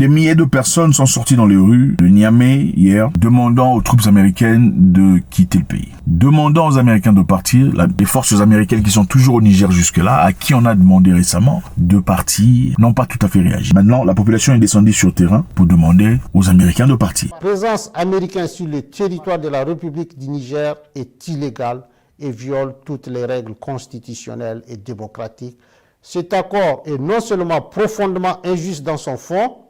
Des milliers de personnes sont sorties dans les rues de Niamey hier, demandant aux troupes américaines de quitter le pays. Demandant aux Américains de partir, les forces américaines qui sont toujours au Niger jusque-là, à qui on a demandé récemment de partir, n'ont pas tout à fait réagi. Maintenant, la population est descendue sur le terrain pour demander aux Américains de partir. La présence américaine sur le territoire de la République du Niger est illégale et viole toutes les règles constitutionnelles et démocratiques. Cet accord est non seulement profondément injuste dans son fond,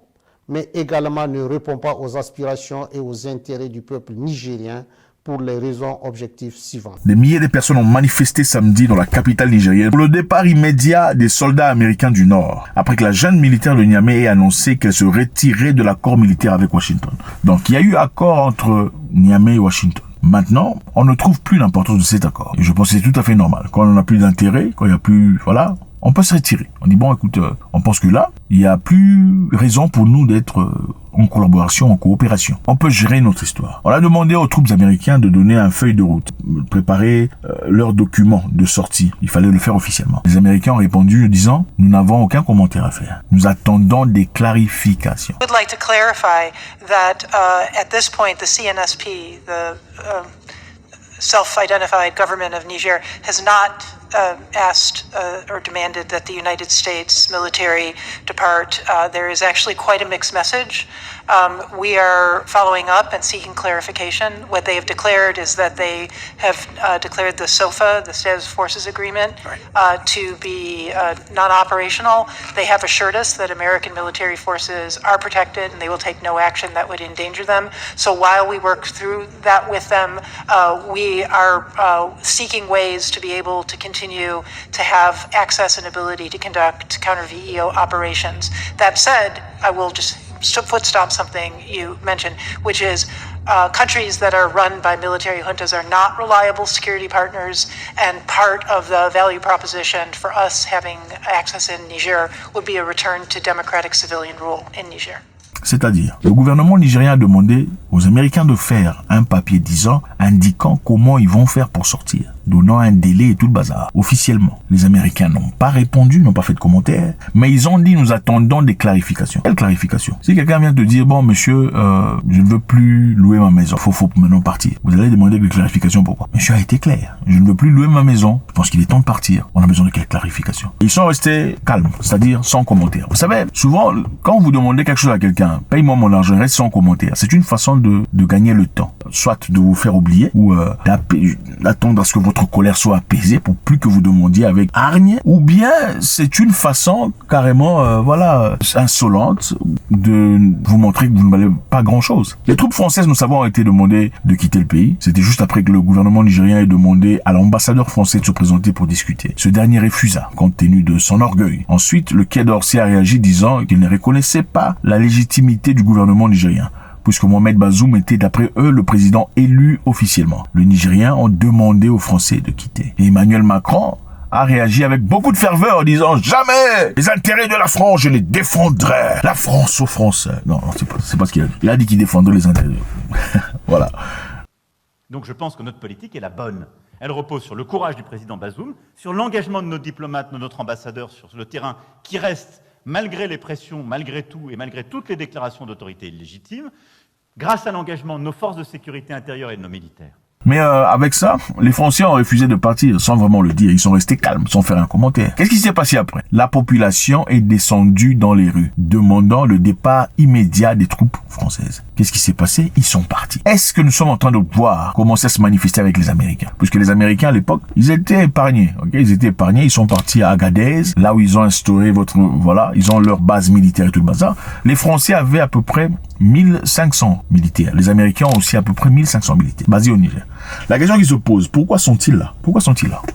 mais également ne répond pas aux aspirations et aux intérêts du peuple nigérien pour les raisons objectives suivantes. Des milliers de personnes ont manifesté samedi dans la capitale nigérienne pour le départ immédiat des soldats américains du Nord, après que la junte militaire de Niamey ait annoncé qu'elle se retirait de l'accord militaire avec Washington. Donc il y a eu accord entre Niamey et Washington. Maintenant, on ne trouve plus l'importance de cet accord. Et je pense que c'est tout à fait normal. Quand on n'a plus d'intérêt, quand il n'y a plus... Voilà, on peut se retirer. On dit, bon, écoute, on pense que là, il n'y a plus raison pour nous d'être en collaboration, en coopération. On peut gérer notre histoire. On a demandé aux troupes américaines de donner un feuille de route, préparer leurs documents de sortie. Il fallait le faire officiellement. Les Américains ont répondu en disant, nous n'avons aucun commentaire à faire. Nous attendons des clarifications. I would like to clarify that at this point, the CNSP, the self-identified government of Niger, has not asked or demanded that the United States military depart. There is actually quite a mixed message. We are following up and seeking clarification. What they have declared is that they have declared the SOFA, the Status Forces Agreement, to be non-operational. They have assured us that American military forces are protected and they will take no action that would endanger them. So while we work through that with them, we are seeking ways to be able to continue to have access and ability to conduct counter-VEO operations. That said, I will just footstop something you mentioned, which is countries that are run by military juntas are not reliable security partners, and part of the value proposition for us having access in Niger would be a return to democratic civilian rule in Niger. C'est-à-dire, le gouvernement nigérien a demandé aux Américains de faire un papier indiquant comment ils vont faire pour sortir, donnant un délai et tout le bazar. Officiellement, les Américains n'ont pas répondu, n'ont pas fait de commentaires, mais ils ont dit nous attendons des clarifications. Quelle clarification? Si quelqu'un vient te dire bon monsieur, je ne veux plus louer ma maison, faut maintenant partir. Vous allez demander des clarifications pourquoi? Monsieur a été clair, je ne veux plus louer ma maison. Je pense qu'il est temps de partir. On a besoin de quelle clarification? Ils sont restés calmes, c'est-à-dire sans commentaire. Vous savez, souvent quand vous demandez quelque chose à quelqu'un, paye-moi mon argent, reste sans commentaire. C'est une façon de gagner le temps. Soit de vous faire oublier ou d'attendre à ce que votre colère soit apaisée pour plus que vous demandiez avec hargne, ou bien c'est une façon carrément insolente de vous montrer que vous ne valez pas grand-chose. Les troupes françaises, nous savons, ont été demandées de quitter le pays. C'était juste après que le gouvernement nigérien ait demandé à l'ambassadeur français de se présenter pour discuter. Ce dernier refusa, compte tenu de son orgueil. Ensuite, le Quai d'Orsay a réagi disant qu'il ne reconnaissait pas la légitimité du gouvernement nigérien, puisque Mohamed Bazoum était d'après eux le président élu officiellement. Les Nigériens ont demandé aux Français de quitter. Et Emmanuel Macron a réagi avec beaucoup de ferveur en disant « Jamais les intérêts de la France, je les défendrai. La France aux Français. » Non, c'est pas ce qu'il a dit. Il a dit qu'il défendrait les intérêts. Voilà. Donc je pense que notre politique est la bonne. Elle repose sur le courage du président Bazoum, sur l'engagement de nos diplomates, de notre ambassadeur sur le terrain, qui reste, malgré les pressions, malgré tout et malgré toutes les déclarations d'autorité illégitimes, grâce à l'engagement de nos forces de sécurité intérieure et de nos militaires. Mais avec ça, les Français ont refusé de partir sans vraiment le dire. Ils sont restés calmes, sans faire un commentaire. Qu'est-ce qui s'est passé après? La population est descendue dans les rues, demandant le départ immédiat des troupes françaises. Qu'est-ce qui s'est passé? Ils sont partis. Est-ce que nous sommes en train de voir commencer à se manifester avec les Américains? Puisque les Américains, à l'époque, ils étaient épargnés. Okay, ils étaient épargnés. Ils sont partis à Agadez, là où ils ont instauré ils ont leur base militaire et tout le bazar. Les Français avaient à peu près 1500 militaires. Les Américains ont aussi à peu près 1500 militaires, basés au Niger. La question qui se pose, pourquoi sont-ils là?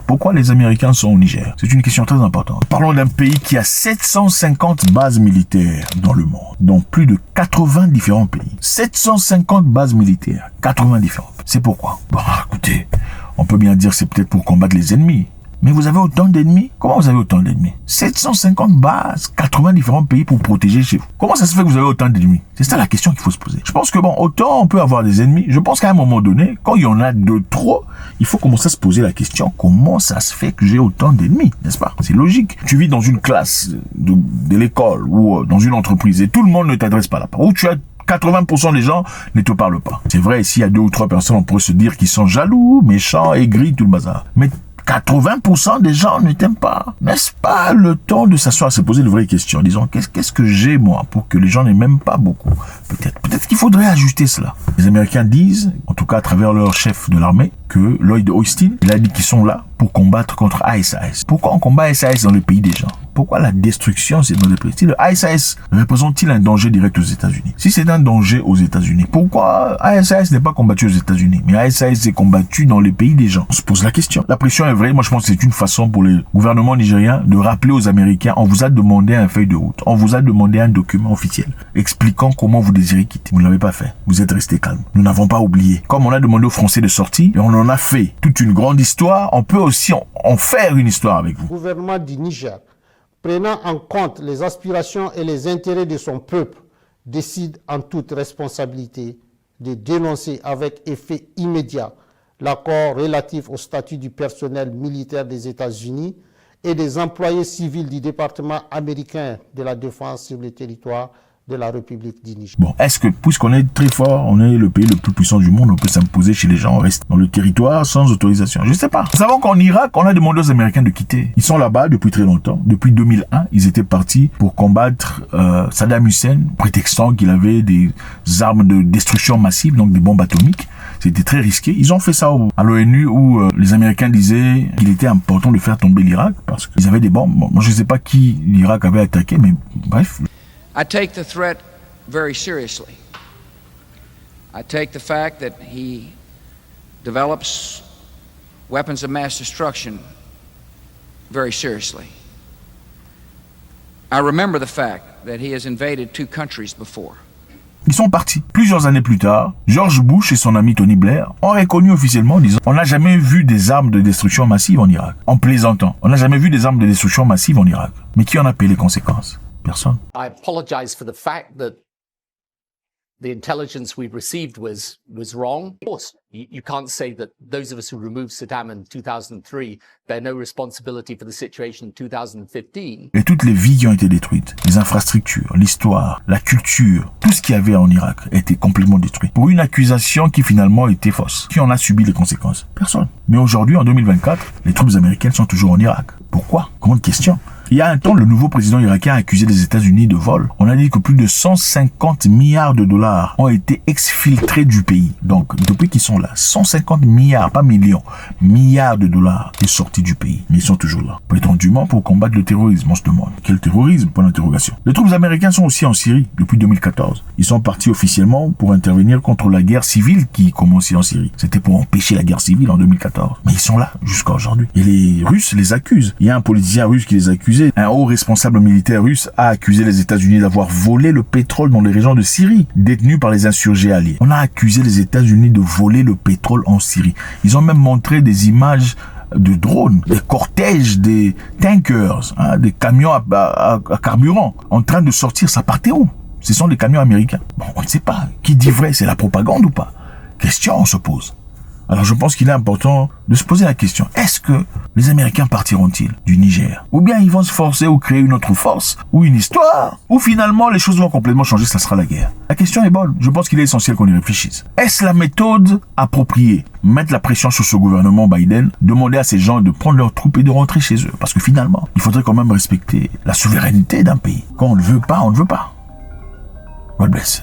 Pourquoi les Américains sont au Niger? C'est une question très importante. Parlons d'un pays qui a 750 bases militaires dans le monde, dans plus de 80 différents pays. 750 bases militaires, 80 différents. C'est pourquoi? Bon, écoutez, on peut bien dire c'est peut-être pour combattre les ennemis. Mais vous avez autant d'ennemis? Comment vous avez autant d'ennemis? 750 bases, 80 différents pays pour protéger chez vous. Comment ça se fait que vous avez autant d'ennemis? C'est ça la question qu'il faut se poser. Je pense que bon, autant on peut avoir des ennemis. Je pense qu'à un moment donné, quand il y en a de trop, il faut commencer à se poser la question, comment ça se fait que j'ai autant d'ennemis, n'est-ce pas? C'est logique. Tu vis dans une classe de l'école ou dans une entreprise et tout le monde ne t'adresse pas là-bas. Ou tu as 80% des gens ne te parlent pas. C'est vrai, s'il y a 2 ou 3 personnes, on pourrait se dire qu'ils sont jaloux, méchants, aigris, tout le bazar. Mais 80% des gens ne t'aiment pas. N'est-ce pas le temps de s'asseoir et se poser de vraies questions, disons, qu'est-ce que j'ai, moi, pour que les gens ne m'aiment pas beaucoup? Peut-être qu'il faudrait ajuster cela. Les Américains disent, en tout cas à travers leur chef de l'armée, que Lloyd Austin, il a dit qu'ils sont là pour combattre contre ISIS. Pourquoi on combat ISIS dans le pays des gens? Pourquoi la destruction, c'est dans le pays? Si le ISIS représente-t-il un danger direct aux États-Unis? Si c'est un danger aux États-Unis, pourquoi ISIS n'est pas combattu aux États-Unis, mais ISIS est combattu dans les pays des gens? On se pose la question. La pression est vraie. Moi, je pense que c'est une façon pour le gouvernement nigérien de rappeler aux Américains, on vous a demandé un feuille de route, on vous a demandé un document officiel expliquant comment vous désirez quitter. Vous ne l'avez pas fait. Vous êtes resté calme. Nous n'avons pas oublié. Comme on a demandé aux Français de sortir, et on en a fait toute une grande histoire, on peut aussi en faire une histoire avec vous. Le gouvernement du Niger, prenant en compte les aspirations et les intérêts de son peuple, décide en toute responsabilité de dénoncer avec effet immédiat l'accord relatif au statut du personnel militaire des États-Unis et des employés civils du département américain de la défense sur le territoire de la République du Niger. Bon, est-ce que, puisqu'on est très fort, on est le pays le plus puissant du monde, on peut s'imposer chez les gens, on reste dans le territoire sans autorisation? Je sais pas. Nous savons qu'en Irak, on a demandé aux Américains de quitter. Ils sont là-bas depuis très longtemps. Depuis 2001, ils étaient partis pour combattre Saddam Hussein, prétextant qu'il avait des armes de destruction massive, donc des bombes atomiques. C'était très risqué. Ils ont fait ça à l'ONU où les Américains disaient qu'il était important de faire tomber l'Irak parce qu'ils avaient des bombes. Bon, moi, je sais pas qui l'Irak avait attaqué, mais bref. I take the threat very seriously. I take the fact that he develops weapons of mass destruction very seriously. I remember the fact that he has invaded 2 countries before. Ils sont partis. Plusieurs années plus tard, George Bush et son ami Tony Blair ont reconnu officiellement en disant « On n'a jamais vu des armes de destruction massive en Irak. » En plaisantant. On n'a jamais vu des armes de destruction massive en Irak. Mais qui en a payé les conséquences? Personne. I apologize for the fact that the intelligence we received was wrong. Of course, you can't say that those of us who removed Saddam in 2003 bear no responsibility for the situation in 2015. Et toutes les vies qui ont été détruites, les infrastructures, l'histoire, la culture, tout ce qu'il y avait en Irak a été complètement détruit. Pour une accusation qui finalement était fausse. Qui en a subi les conséquences? Personne. Mais aujourd'hui, en 2024, les troupes américaines sont toujours en Irak. Pourquoi? Grande question. Il y a un temps, le nouveau président irakien a accusé les États-Unis de vol. On a dit que plus de 150 milliards de dollars ont été exfiltrés du pays. Donc, depuis qu'ils sont là, 150 milliards, pas millions, milliards de dollars est sorti du pays. Mais ils sont toujours là. Prétendument pour combattre le terrorisme. On se demande. Quel terrorisme? Point d'interrogation. Les troupes américaines sont aussi en Syrie depuis 2014. Ils sont partis officiellement pour intervenir contre la guerre civile qui commençait en Syrie. C'était pour empêcher la guerre civile en 2014. Mais ils sont là jusqu'à aujourd'hui. Et les Russes les accusent. Il y a un politicien russe qui les accuse. Un haut responsable militaire russe a accusé les États-Unis d'avoir volé le pétrole dans les régions de Syrie, détenues par les insurgés alliés. On a accusé les États-Unis de voler le pétrole en Syrie. Ils ont même montré des images de drones, des cortèges, des tankers, des camions à carburant en train de sortir. Ça partait où? Ce sont des camions américains. Bon, on ne sait pas. Qui dit vrai? C'est la propagande ou pas? Question, on se pose. Alors je pense qu'il est important de se poser la question, est-ce que les Américains partiront-ils du Niger? Ou bien ils vont se forcer ou créer une autre force, ou une histoire, ou finalement les choses vont complètement changer, ça sera la guerre? La question est bonne, je pense qu'il est essentiel qu'on y réfléchisse. Est-ce la méthode appropriée? Mettre la pression sur ce gouvernement Biden, demander à ces gens de prendre leurs troupes et de rentrer chez eux? Parce que finalement, il faudrait quand même respecter la souveraineté d'un pays. Quand on ne veut pas, on ne veut pas. God bless.